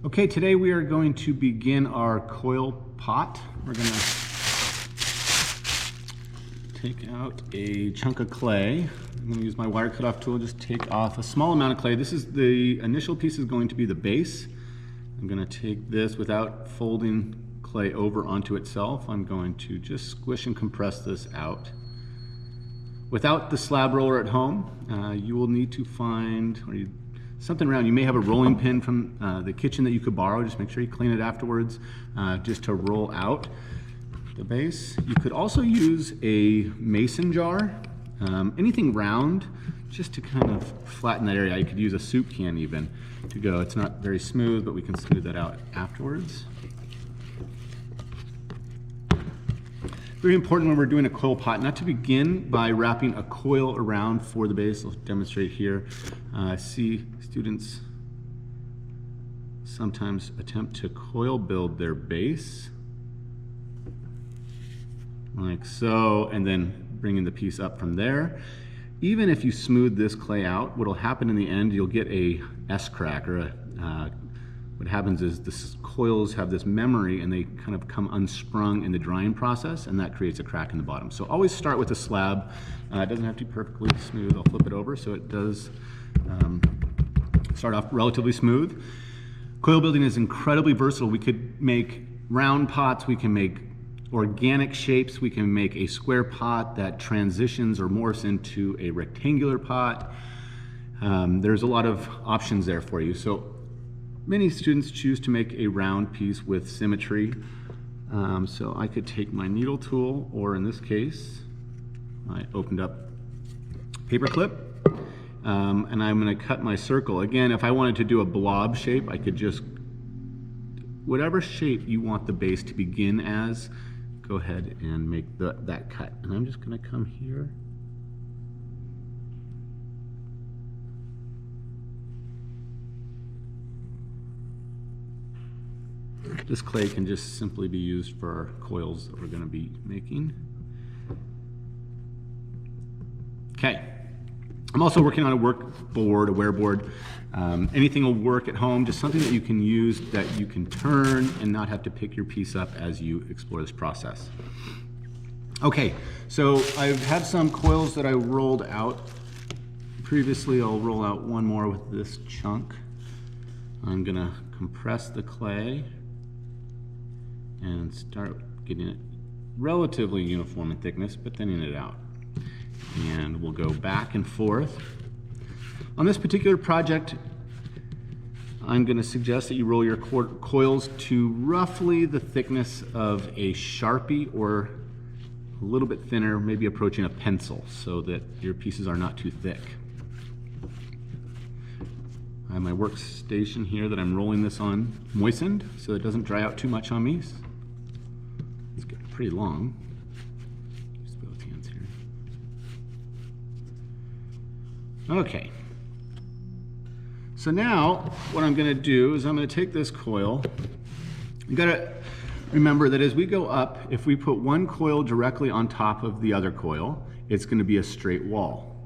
Okay, today we are going to begin our coil pot. We're going to take out a chunk of clay. I'm going to use my wire cutoff tool, just take off a small amount of clay. This is the initial piece is going to be the base. I'm going to take this without folding clay over onto itself. I'm going to just squish and compress this out. Without the slab roller at home, you will need to find something around. You may have a rolling pin from the kitchen that you could borrow. Just make sure you clean it afterwards, just to roll out the base. You could also use a mason jar, anything round, just to kind of flatten that area. You could use a soup can even to go. It's not very smooth, but we can smooth that out afterwards. Very important when we're doing a coil pot, not to begin by wrapping a coil around for the base. I'll demonstrate here. I see students sometimes attempt to coil build their base, like so, and then bringing the piece up from there. Even if you smooth this clay out, what'll happen in the end, you'll get a S-crack, or what happens is the coils have this memory and they kind of come unsprung in the drying process, and that creates a crack in the bottom. So always start with a slab. It doesn't have to be perfectly smooth. I'll flip it over so it does start off relatively smooth. Coil building is incredibly versatile. We could make round pots, we can make organic shapes, we can make a square pot that transitions or morphs into a rectangular pot. There's a lot of options there for you. So many students choose to make a round piece with symmetry. So I could take my needle tool, or in this case, I opened up paper clip, and I'm going to cut my circle. Again, if I wanted to do a blob shape, I could just, whatever shape you want the base to begin as, go ahead and make that cut. And I'm just going to come here. This clay can just simply be used for our coils that we're going to be making. Okay. I'm also working on a workboard, a wear board. Anything will work at home, just something that you can use, that you can turn and not have to pick your piece up as you explore this process. Okay, so I've had some coils that I rolled out previously. I'll roll out one more with this chunk. I'm going to compress the clay and start getting it relatively uniform in thickness, but thinning it out. And we'll go back and forth. On this particular project, I'm going to suggest that you roll your coils to roughly the thickness of a Sharpie, or a little bit thinner, maybe approaching a pencil, so that your pieces are not too thick. I have my workstation here that I'm rolling this on moistened, so it doesn't dry out too much on me. It's getting pretty long. Use both hands here. Okay. So now what I'm going to do is I'm going to take this coil. You got to remember that as we go up, if we put one coil directly on top of the other coil, it's going to be a straight wall.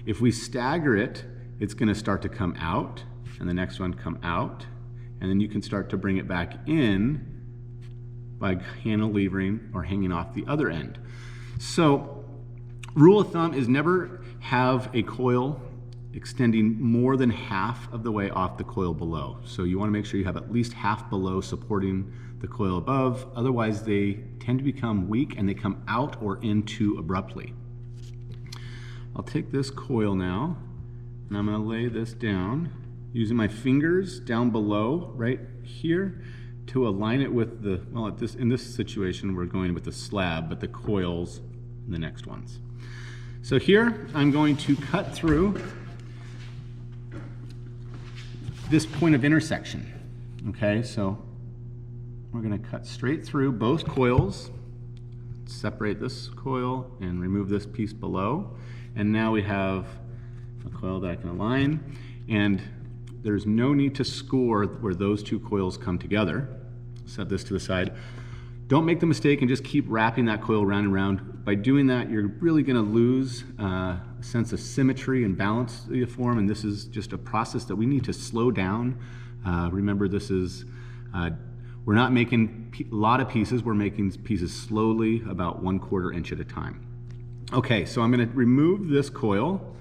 If we stagger it, it's going to start to come out, and the next one come out, and then you can start to bring it back in by cantilevering or hanging off the other end. So rule of thumb is never have a coil extending more than half of the way off the coil below. So you want to make sure you have at least half below supporting the coil above. Otherwise they tend to become weak and they come out or in too abruptly. I'll take this coil now and I'm going to lay this down using my fingers down below right here to align it with the, well, in this situation we're going with the slab, but the coils in the next ones. So here I'm going to cut through this point of intersection. Okay, so we're going to cut straight through both coils, separate this coil and remove this piece below, and now we have a coil that I can align, and there's no need to score where those two coils come together. Set this to the side. Don't make the mistake and just keep wrapping that coil round and round. By doing that, you're really going to lose sense of symmetry and balance to the form, and this is just a process that we need to slow down. Remember, this is, we're not making a lot of pieces, we're making pieces slowly, about 1/4 inch at a time. Okay, so I'm going to remove this coil,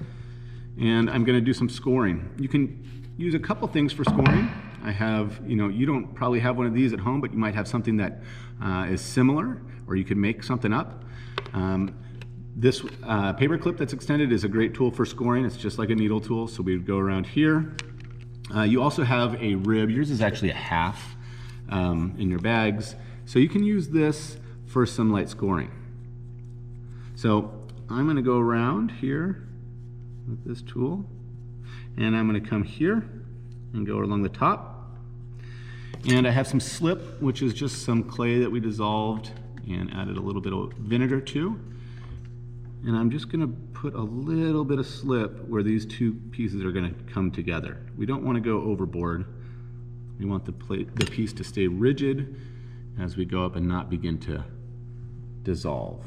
and I'm going to do some scoring. You can use a couple things for scoring. I have, you don't probably have one of these at home, but you might have something that is similar, or you could make something up. This paper clip that's extended is a great tool for scoring. It's just like a needle tool, so we would go around here. You also have a rib. Yours is actually a half in your bags. So you can use this for some light scoring. So I'm going to go around here with this tool, and I'm going to come here and go along the top. And I have some slip, which is just some clay that we dissolved and added a little bit of vinegar to. And I'm just going to put a little bit of slip where these two pieces are going to come together. We don't want to go overboard. We want the piece to stay rigid as we go up and not begin to dissolve.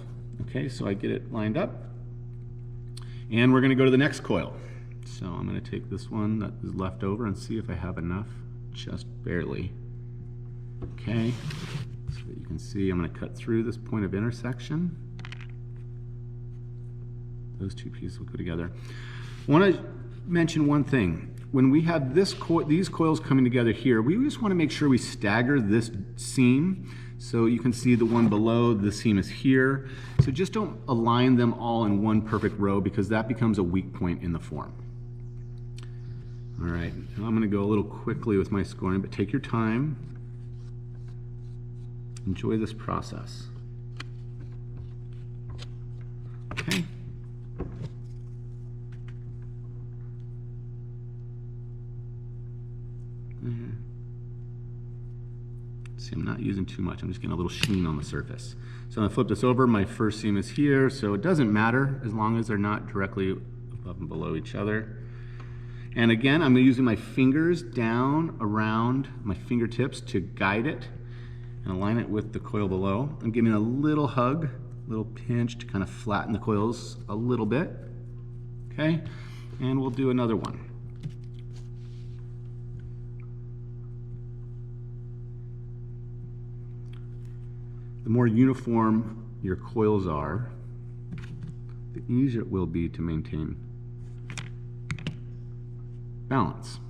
Okay, so I get it lined up. And we're going to go to the next coil. So I'm going to take this one that is left over and see if I have enough, just barely. Okay, so that you can see I'm going to cut through this point of intersection. Those two pieces will go together. I want to mention one thing. When we have these coils coming together here, we just want to make sure we stagger this seam. So you can see the one below, the seam is here. So just don't align them all in one perfect row, because that becomes a weak point in the form. All right, now I'm going to go a little quickly with my scoring, but take your time. Enjoy this process. Okay. See, I'm not using too much. I'm just getting a little sheen on the surface. So I'm going to flip this over. My first seam is here, so it doesn't matter as long as they're not directly above and below each other. And again, I'm using my fingers down around my fingertips to guide it and align it with the coil below. I'm giving a little hug, a little pinch to kind of flatten the coils a little bit. Okay, and we'll do another one. The more uniform your coils are, the easier it will be to maintain balance.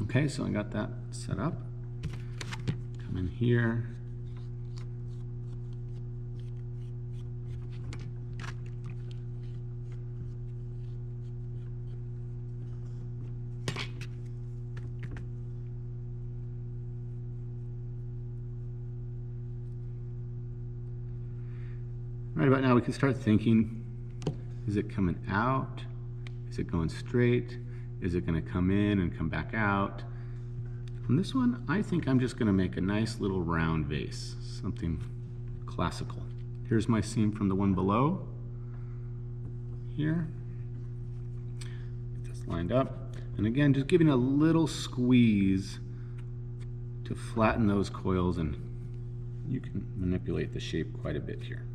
Okay, so I got that set up. Come in here. Right about now we can start thinking, is it coming out? Is it going straight? Is it going to come in and come back out? On this one, I think I'm just going to make a nice little round vase, something classical. Here's my seam from the one below. Here. Get this lined up. And again, just giving a little squeeze to flatten those coils, and you can manipulate the shape quite a bit here.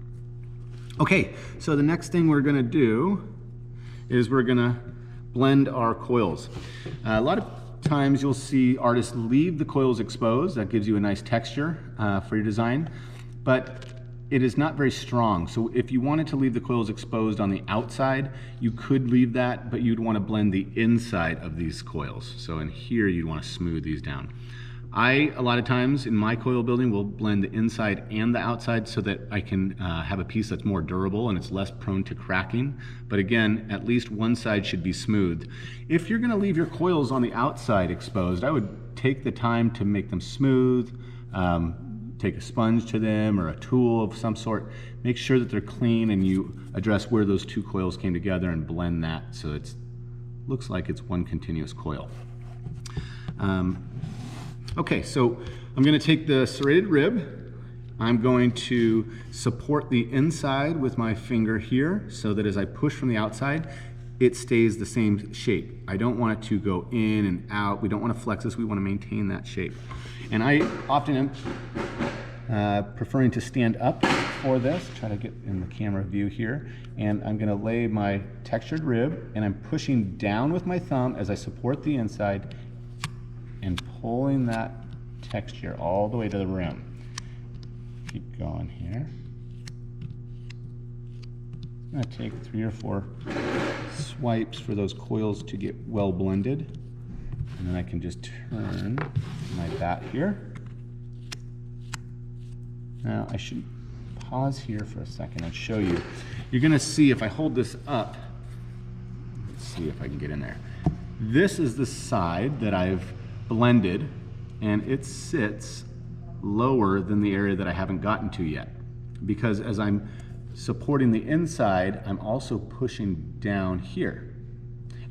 Okay, so the next thing we're going to do is we're going to blend our coils. A lot of times you'll see artists leave the coils exposed. That gives you a nice texture for your design, but it is not very strong. So if you wanted to leave the coils exposed on the outside, you could leave that, but you'd want to blend the inside of these coils. So in here, you'd want to smooth these down. A lot of times in my coil building, will blend the inside and the outside so that I can have a piece that's more durable and it's less prone to cracking. But again, at least one side should be smooth. If you're going to leave your coils on the outside exposed, I would take the time to make them smooth, take a sponge to them or a tool of some sort. Make sure that they're clean, and you address where those two coils came together and blend that so it looks like it's one continuous coil. Okay, so I'm going to take the serrated rib. I'm going to support the inside with my finger here so that as I push from the outside, it stays the same shape. I don't want it to go in and out. We don't want to flex this. We want to maintain that shape. And I often preferring to stand up for this. Try to get in the camera view here. And I'm gonna lay my textured rib and I'm pushing down with my thumb as I support the inside and pulling that texture all the way to the rim. Keep going here. I'm gonna take 3 or 4 swipes for those coils to get well blended. And then I can just turn my bat here. Now I should pause here for a second and show you. You're gonna see if I hold this up, let's see if I can get in there. This is the side that I've blended and it sits lower than the area that I haven't gotten to yet. Because as I'm supporting the inside, I'm also pushing down here.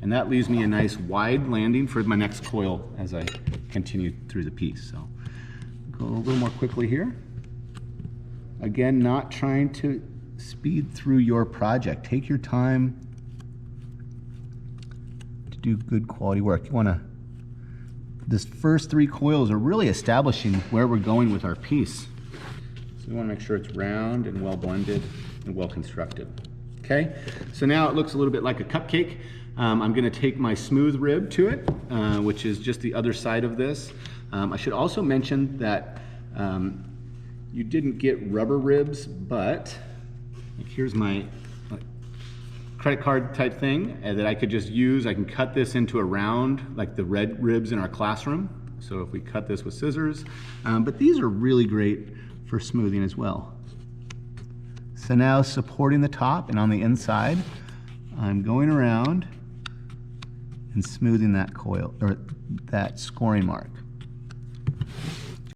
And that leaves me a nice wide landing for my next coil as I continue through the piece. So go a little more quickly here. Again, not trying to speed through your project. Take your time to do good quality work. You wanna, this first 3 coils are really establishing where we're going with our piece. So we wanna make sure it's round and well blended and well constructed. Okay, so now it looks a little bit like a cupcake. I'm gonna take my smooth rib to it, which is just the other side of this. I should also mention that you didn't get rubber ribs, but like, here's my credit card type thing that I could just use. I can cut this into a round, like the red ribs in our classroom. So if we cut this with scissors, but these are really great for smoothing as well. So now supporting the top and on the inside, I'm going around and smoothing that coil, or that scoring mark.